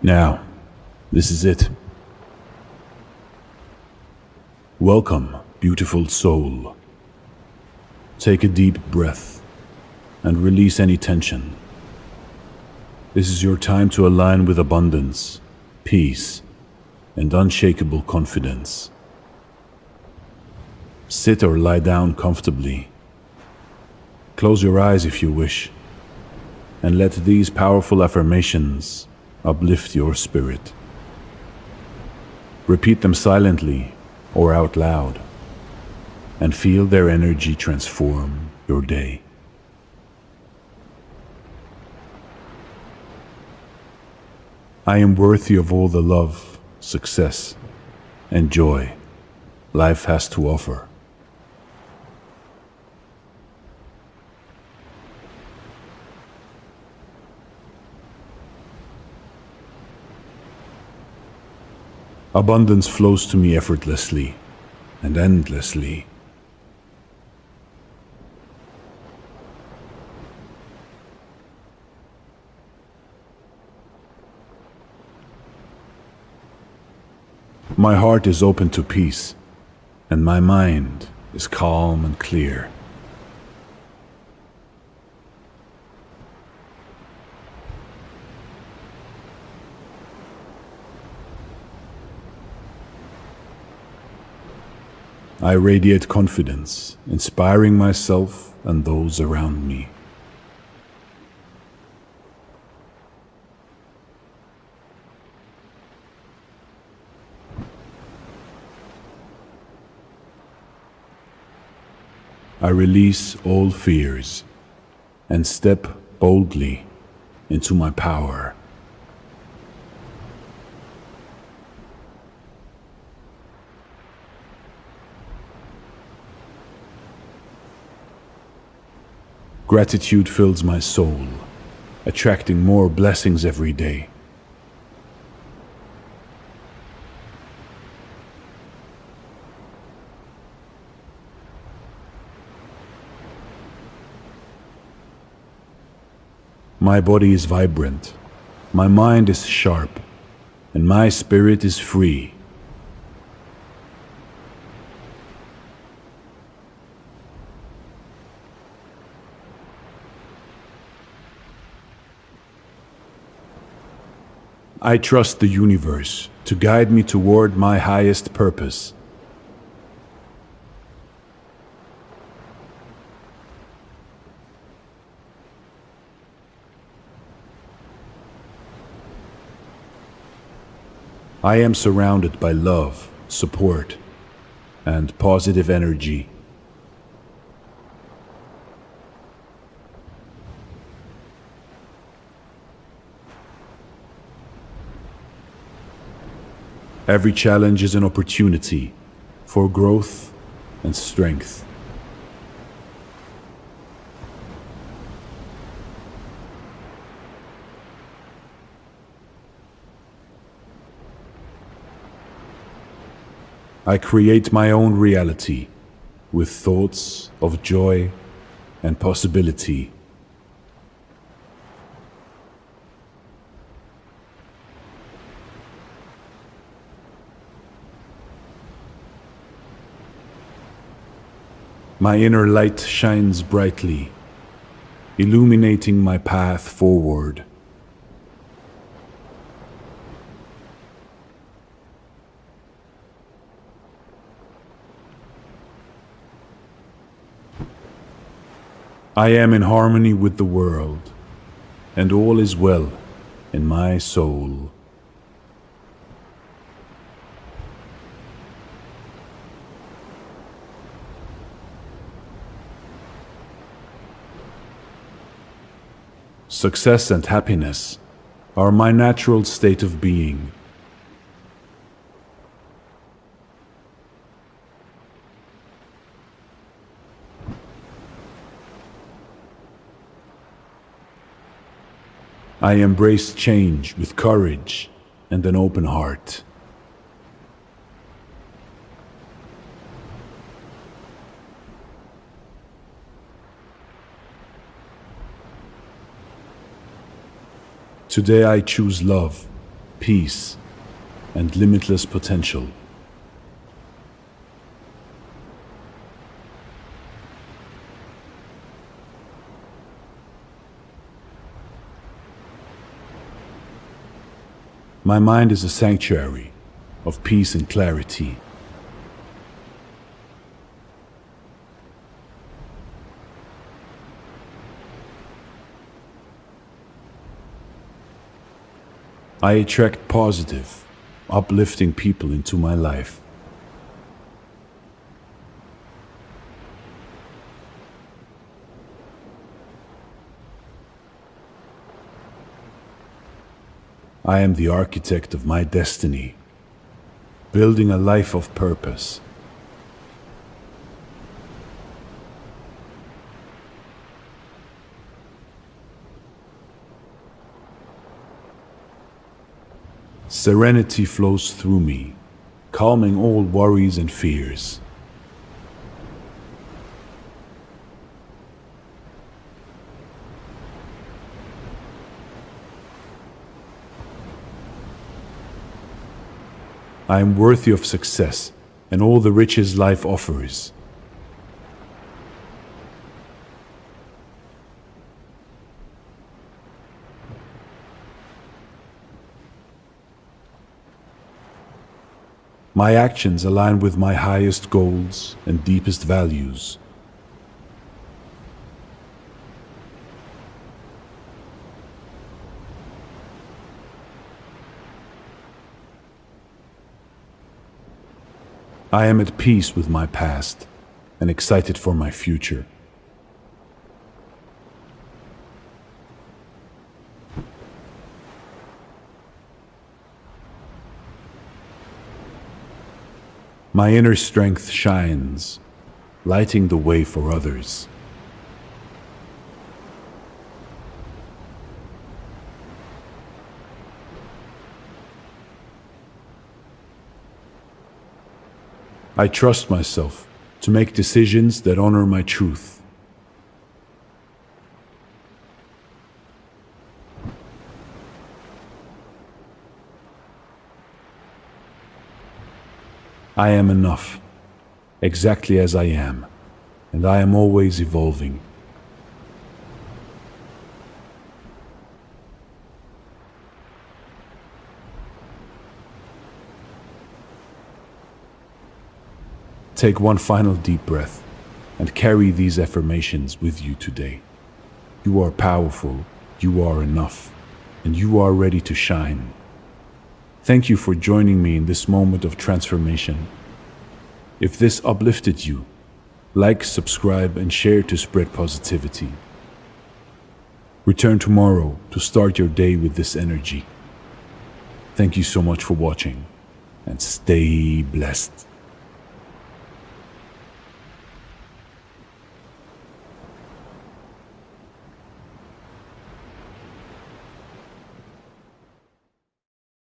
Now, this is it. Welcome, beautiful soul. Take a deep breath and release any tension. This is your time to align with abundance, peace, and unshakable confidence. Sit or lie down comfortably. Close your eyes if you wish, and let these powerful affirmations uplift your spirit. Repeat them silently or out loud, and feel their energy transform your day. I am worthy of all the love, success, and joy life has to offer. Abundance flows to me effortlessly and endlessly. My heart is open to peace, and my mind is calm and clear. I radiate confidence, inspiring myself and those around me. I release all fears and step boldly into my power. Gratitude fills my soul, attracting more blessings every day. My body is vibrant, my mind is sharp, and my spirit is free. I trust the universe to guide me toward my highest purpose. I am surrounded by love, support, and positive energy. Every challenge is an opportunity for growth and strength. I create my own reality with thoughts of joy and possibility. My inner light shines brightly, illuminating my path forward. I am in harmony with the world, and all is well in my soul. Success and happiness are my natural state of being. I embrace change with courage and an open heart. Today I choose love, peace, and limitless potential. My mind is a sanctuary of peace and clarity. I attract positive, uplifting people into my life. I am the architect of my destiny, building a life of purpose. Serenity flows through me, calming all worries and fears. I am worthy of success and all the riches life offers. My actions align with my highest goals and deepest values. I am at peace with my past and excited for my future. My inner strength shines, lighting the way for others. I trust myself to make decisions that honor my truth. I am enough, exactly as I am, and I am always evolving. Take one final deep breath and carry these affirmations with you today. You are powerful, you are enough, and you are ready to shine. Thank you for joining me in this moment of transformation. If this uplifted you, like, subscribe, and share to spread positivity. Return tomorrow to start your day with this energy. Thank you so much for watching, and stay blessed.